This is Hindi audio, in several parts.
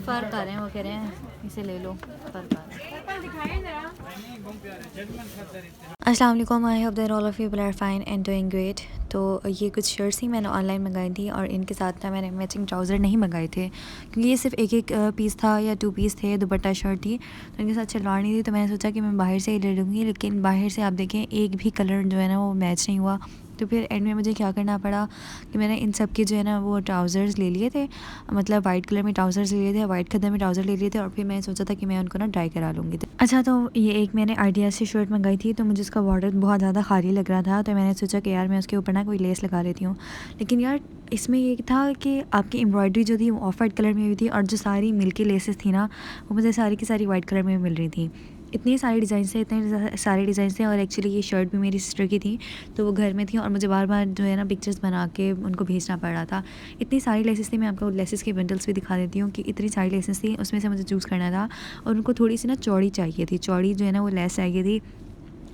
फ़र्क आ रहे हैं, वो कह रहे हैं इसे ले लो, फ़र्क आ रहा है। अस्सलाम वालेकुम, I hope that all of you are fine and doing great. तो ये कुछ शर्ट्स ही मैंने ऑनलाइन मंगाई थी और इनके साथ ना मैंने मैचिंग ट्राउज़र नहीं मंगाए थे क्योंकि ये सिर्फ एक एक पीस था या 2 पीस थे, दुपट्टा शर्ट थी, तो इनके साथ शलवार नहीं थी। तो मैंने सोचा कि मैं बाहर से ही ले लूँगी, लेकिन बाहर से आप देखें एक भी कलर जो है ना वो मैच नहीं हुआ। तो फिर एंड में मुझे क्या करना पड़ा कि मैंने इन सब के जो है ना वो ट्राउज़र्स ले लिए थे, मतलब वाइट कलर में ट्राउज़र्स ले लिए थे, वाइट कलर में ट्राउज़र ले लिए थे और फिर मैं सोचा था कि मैं उनको ना ट्राई करा लूँगी। अच्छा, तो ये एक मैंने आइडिया से शर्ट मंगाई थी, तो मुझे उसका बॉर्डर बहुत ज़्यादा खाली लग रहा था, तो मैंने सोचा कि यार मैं उसके ऊपर ना कोई लेस लगा लेती हूँ। लेकिन यार इसमें ये था कि आपकी एम्ब्रॉयडरी जो थी वो ऑफ वाइट कलर में भी थी और जो सारी मिल्की लेसेस थी ना वो मुझे सारी की सारी वाइट कलर में मिल रही थी। इतने सारे डिज़ाइन थे, इतने सारे डिज़ाइन थे और एक्चुअली ये शर्ट भी मेरी सिस्टर की थी, तो वो घर में थी और मुझे बार बार जो है ना पिक्चर्स बना के उनको भेजना पड़ रहा था। इतनी सारी लेसेस थी, मैं आपको लेसेस के बंडल्स भी दिखा देती हूँ कि इतनी सारी लेसेस थी, उसमें से मुझे चूज़ करना था और उनको थोड़ी सी ना चौड़ी चाहिए थी, चौड़ी जो है ना वो लेस चाहिए थी।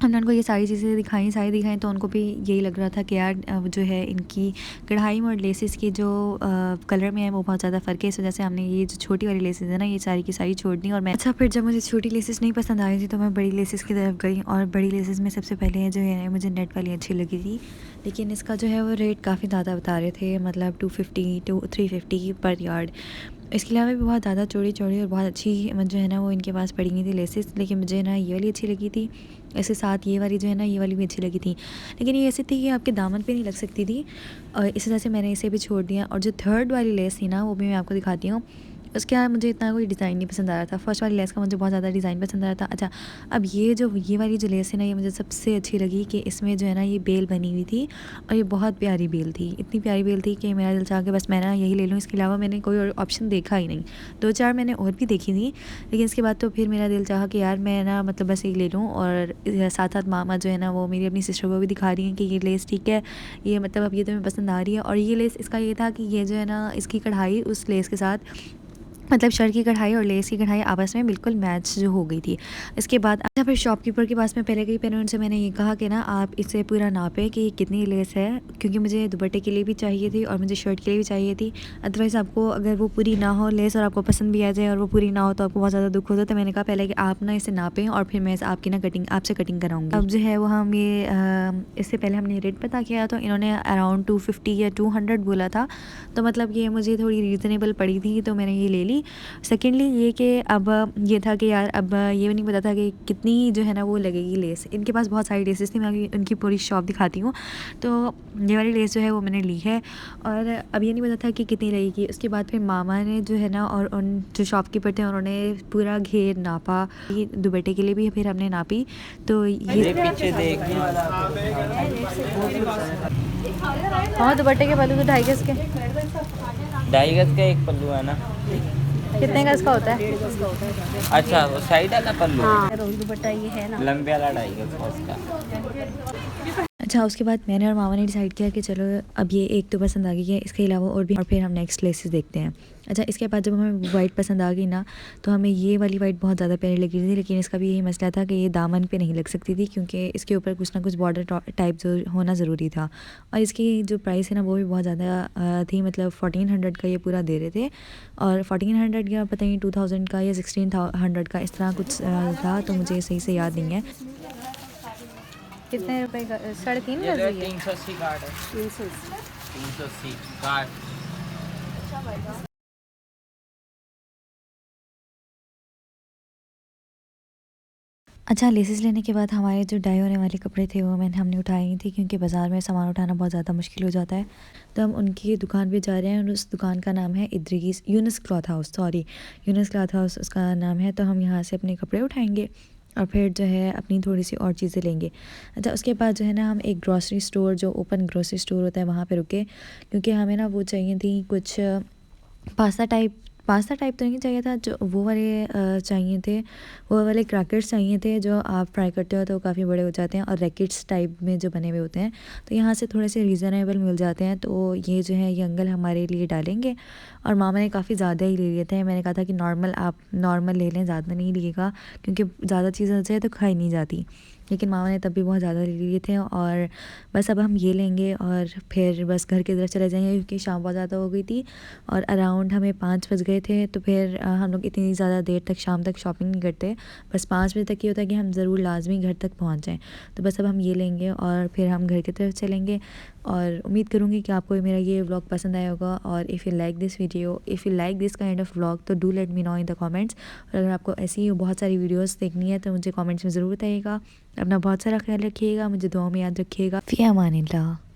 हमने उनको ये सारी चीज़ें दिखाई, सारी दिखाई, तो उनको भी यही लग रहा था कि यार जो है इनकी कढ़ाई में और लेसेस की जो कलर में है वो बहुत ज़्यादा फ़र्क है। इस वजह से हमने ये जो छोटी वाली लेसेस है ना ये सारी की सारी छोड़ दी। और मैं अच्छा, फिर जब मुझे छोटी लेसेस नहीं पसंद आई थी तो मैं बड़ी लेसेस की तरफ गई और बड़ी लेसेस में सबसे पहले जो है मुझे नेट वाली अच्छी लगी थी, लेकिन इसका जो है वो रेट काफ़ी ज़्यादा बता रहे थे, मतलब 250 टू 350 पर यार्ड। इसके अलावा भी बहुत ज़्यादा चौड़ी चौड़ी और बहुत अच्छी जो है ना वो इनके पास पड़ी हुई थी लेसेस, लेकिन मुझे ना ये वाली अच्छी लगी थी। इसके साथ ये वाली जो है ना ये वाली भी अच्छी लगी थी, लेकिन ये ऐसी थी कि आपके दामन पे नहीं लग सकती थी और इस वजह से मैंने इसे भी छोड़ दिया। और जो थर्ड वाली लेस थी ना वो भी मैं आपको दिखाती हूँ। उसके बाद मुझे इतना कोई डिज़ाइन नहीं पसंद आ रहा था, फर्स्ट वाली लेस का मुझे बहुत ज़्यादा डिज़ाइन पसंद आ रहा था। अच्छा, अब ये वाली जो लेस है ना ये मुझे सबसे अच्छी लगी कि इसमें जो है ना ये बेल बनी हुई थी और ये बहुत प्यारी बेल थी, इतनी प्यारी बेल थी कि मेरा दिल चाह के बस मैं ना यही ले लूँ। इसके अलावा मैंने कोई और ऑप्शन देखा ही नहीं, 2-4 मैंने और भी देखी थी, लेकिन इसके बाद तो फिर मेरा दिल चाहा कि यार मैं ना मतलब बस यही ले लूँ। और साथ साथ मामा जो है ना वो मेरी अपनी सिस्टर को भी दिखा रही हैं कि ये लेस ठीक है, ये मतलब अब ये तुम्हें पसंद आ रही है। और ये लेस इसका ये था कि ये जो है ना इसकी कढ़ाई उस लेस के साथ, मतलब शर्ट की कढ़ाई और लेस की कढ़ाई आपस में बिल्कुल मैच जो हो गई थी। इसके बाद अच्छा, फिर शॉपकीपर के पास में पहले गई, पहले उनसे मैंने ये कहा कि ना आप इसे पूरा नापें कि कितनी लेस है, क्योंकि मुझे दुपट्टे के लिए भी चाहिए थी और मुझे शर्ट के लिए भी चाहिए थी। अदरवाइज़ आपको अगर वो पूरी ना हो लेस और आपको पसंद भी आ जाए और वो पूरी ना हो तो आपको बहुत ज़्यादा दुख होता। तो मैंने कहा पहले कि आप ना इसे नापें और फिर मैं आपकी ना कटिंग आपसे कटिंग कराऊँगी। अब जो है वो हम ये इससे पहले हमने रेट पता किया तो इन्होंने अराउंड 250 या 200 बोला था, तो मतलब ये मुझे थोड़ी रीज़नेबल पड़ी थी तो मैंने ये ले ली। सेकेंडली ये कि अब ये था कि यार अब ये भी नहीं पता था कि कितनी जो है ना वो लगेगी लेस। इनके पास बहुत सारी लेसेस थी, मैं अभी उनकी पूरी शॉप दिखाती हूँ। तो ये वाली लेस जो है वो मैंने ली है और अब ये नहीं पता था कि कितनी लगेगी। उसके बाद फिर मामा ने जो है ना और उन जो शॉपकीपर थे उन्होंने पूरा घेर नापा, ये दुपट्टे के लिए भी फिर हमने नापी। तो ये पीछे देख। हाँ, दुपट्टे के बालू तो 2.5 गज के, 2.5 गज का एक पल्लू है ना। कितने गज का होता है? अच्छा, वो साइड वाला पल्लू। हाँ, दुपट्टा ये है ना लंबे वाला 2.5 गज का उसका। अच्छा, उसके बाद मैंने और मामा ने डिसाइड किया कि चलो अब ये एक तो पसंद आ गई है, इसके अलावा और भी, और फिर हम नेक्स्ट लेसेस देखते हैं। अच्छा, इसके बाद जब हमें वाइट पसंद आ गई ना तो हमें ये वाली वाइट बहुत ज़्यादा प्यारी लग रही थी, लेकिन इसका भी यही मसला था कि ये दामन पे नहीं लग सकती थी क्योंकि इसके ऊपर कुछ ना कुछ बॉर्डर टाइप जो होना ज़रूरी था। और इसकी जो प्राइस है ना वो भी बहुत ज़्यादा थी, मतलब 1400 का ये पूरा दे रहे थे और 1400 या पता नहीं 2000 का या 1600 का इस तरह कुछ था, तो मुझे सही से याद नहीं है। कितने रुपए का? 3.5 गज है ये? 380 कार्ड है। 380 कार्ड। अच्छा, लेसेस लेने के बाद हमारे जो डाई होने वाले कपड़े थे वो हमने उठाए नहीं थे क्योंकि बाज़ार में सामान उठाना बहुत ज़्यादा मुश्किल हो जाता है। तो हम उनकी दुकान पे जा रहे हैं और उस दुकान का नाम है Idris Yunus cloth house, sorry Yunus cloth house उसका नाम है। तो हम यहाँ से अपने कपड़े उठाएंगे और फिर जो है अपनी थोड़ी सी और चीज़ें लेंगे। अच्छा, उसके बाद जो है ना हम एक ग्रॉसरी स्टोर, जो ओपन ग्रॉसरी स्टोर होता है, वहाँ पर रुके क्योंकि हमें ना वो चाहिए थी कुछ पास्ता टाइप तो नहीं चाहिए था, जो वो वाले चाहिए थे, वो वाले क्रैकर्स चाहिए थे जो आप फ्राई करते हो तो काफ़ी बड़े हो जाते हैं और रैकेट्स टाइप में जो बने हुए होते हैं, तो यहाँ से थोड़े से रीज़नेबल मिल जाते हैं। तो ये जो है ये अंकल हमारे लिए डालेंगे और मामा ने काफ़ी ज़्यादा ही ले लिए थे। मैंने कहा था कि नॉर्मल आप नॉर्मल ले लें, ज़्यादा नहीं लिएगा क्योंकि ज़्यादा चीज़ें हो जाए तो खाई नहीं जाती। लेकिन मामा ने तब भी बहुत ज़्यादा ले लिए थे और बस अब हम ये लेंगे और फिर बस घर की तरफ चले जाएंगे क्योंकि शाम बहुत ज़्यादा हो गई थी और अराउंड हमें 5 बज गए थे। तो फिर हम लोग इतनी ज़्यादा देर तक शाम तक शॉपिंग नहीं करते, बस 5 बजे तक ये होता है कि हम ज़रूर लाजमी घर तक पहुंच जाएं। तो बस अब हम ये लेंगे और फिर हम घर की तरफ चलेंगे और उम्मीद करूँगी कि आपको मेरा ये व्लॉग पसंद आया होगा। और if you like this video, if you like this kind of vlog तो do let me know in the comments. और अगर आपको ऐसी बहुत सारी वीडियोस देखनी है तो मुझे कमेंट्स में ज़रूर बताइएगा। अपना बहुत सारा ख्याल रखिएगा, मुझे दुआ में याद रखिएगा। फ़ी अमानिल्लाह।